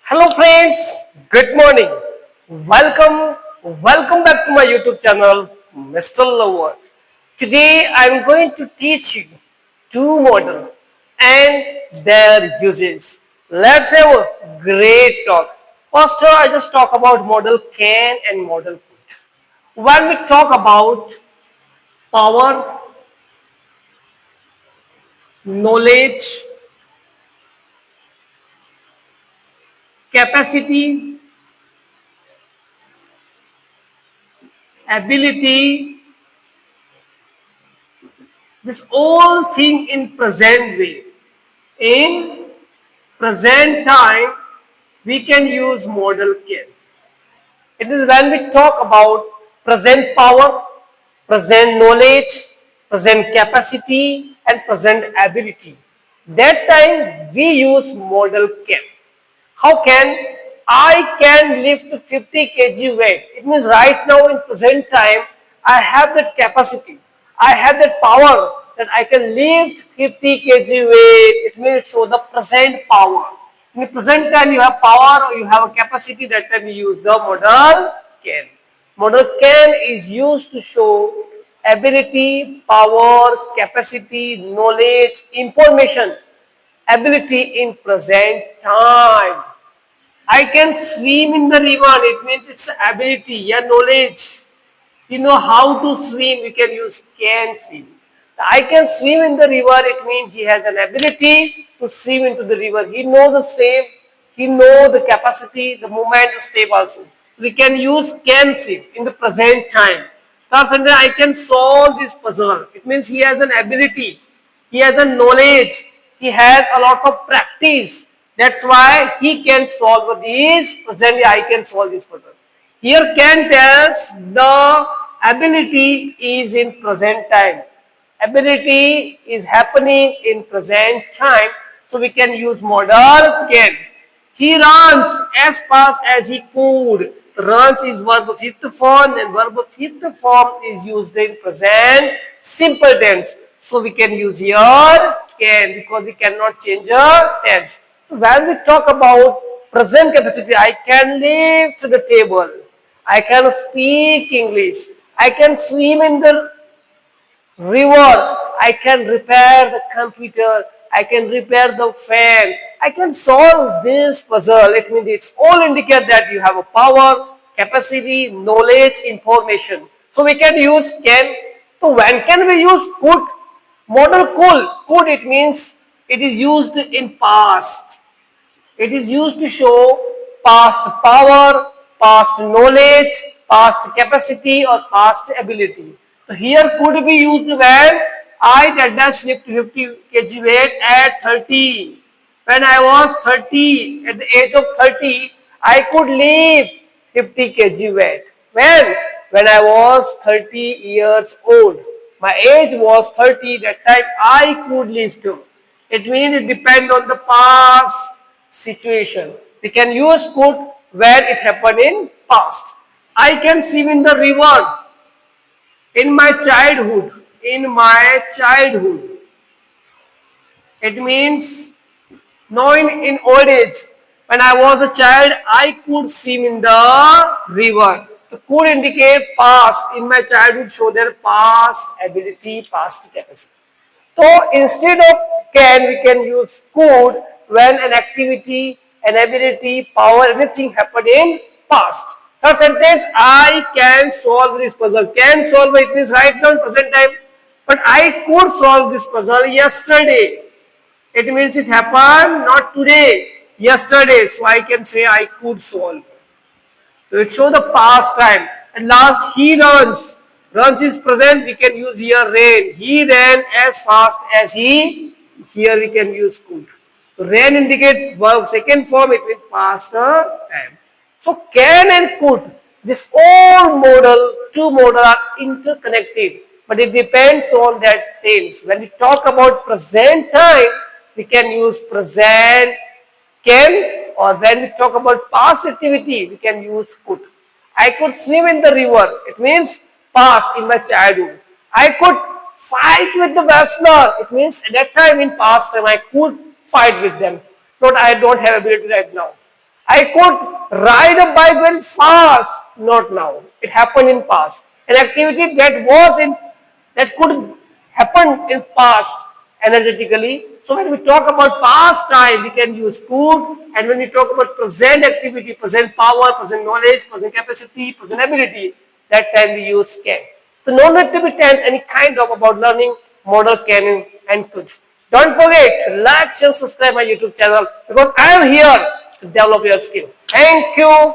Hello friends, good morning. Welcome back to my YouTube channel, Mr. Lover. Today I am going to teach you two models and their uses. Let's have a great talk. First, I just talk about model can and model could. When we talk about power, knowledge, capacity, ability, this whole thing in present way. In present time, we can use model can. It is when we talk about present power, present knowledge, present capacity, and present ability. That time we use model can. How can I can lift 50 kg weight? It means right now in present time I have that capacity. I have that power that I can lift 50 kg weight. It means show the present power. In the present time you have power or you have a capacity, that time you use the model can. Model can is used to show ability, power, capacity, knowledge, information, ability in present time. I can swim in the river. It means it's ability, yeah, knowledge. You know how to swim. You can use can swim. I can swim in the river. It means he has an ability to swim into the river. He knows the step. He knows the capacity, the movement, the step also. So we can use can swim in the present time. Thus, and I can solve this puzzle. It means he has an ability. He has a knowledge. He has a lot of practice. That's why he can solve this. Presently, I can solve this puzzle. Here can tells the ability is in present time. Ability is happening in present time. So we can use modal can. He runs as fast as he could. Runs is verb of fifth form and verb of fifth form is used in present simple tense. So we can use here can because we cannot change the tense. So when we talk about present capacity, I can lift the table. I can speak English. I can swim in the river. I can repair the computer. I can repair the fan. I can solve this puzzle. It means it's all indicate that you have a power, capacity, knowledge, information. So we can use can. So when can we use could? Model could. Could it means it is used in past. It is used to show past power, past knowledge, past capacity or past ability. So here could be used when I dash lift 50 kg weight at 30. When I was 30, at the age of 30, I could lift 50 kg weight. When? When I was 30 years old. My age was 30, that time I could lift. It means it depends on the past situation. We can use could where it happened in past. I can swim in the river in my childhood. In my childhood. It means now in old age. When I was a child, I could swim in the river. The could indicate past. In my childhood, show their past ability, past capacity. So instead of can, we can use could when an activity, an ability, power, anything happened in past. Third sentence, I can solve this puzzle. Can solve it means right now in present time. But I could solve this puzzle yesterday. It means it happened not today, yesterday. So I can say I could solve. So it shows the past time. And last, he runs. Runs is present, we can use here ran. He ran as fast as he. Here we can use could. So ran indicate verb second form, it means past time. So can and could. This all modal, two modal are interconnected. But it depends on that tense. When we talk about present time, we can use present can, or when we talk about past activity, we can use could. I could swim in the river. It means past in my childhood. I could fight with the wrestler. It means at that time in past time I could fight with them. But I don't have ability right now. I could ride a bike very fast, not now. It happened in past. An activity that could happen in past energetically. So when we talk about past time, we can use could, and when we talk about present activity, present power, present knowledge, present capacity, present ability, that time we use can. So no need to be tense any kind of about learning model can and could. Don't forget to like, share, subscribe my YouTube channel because I am here to develop your skill. Thank you.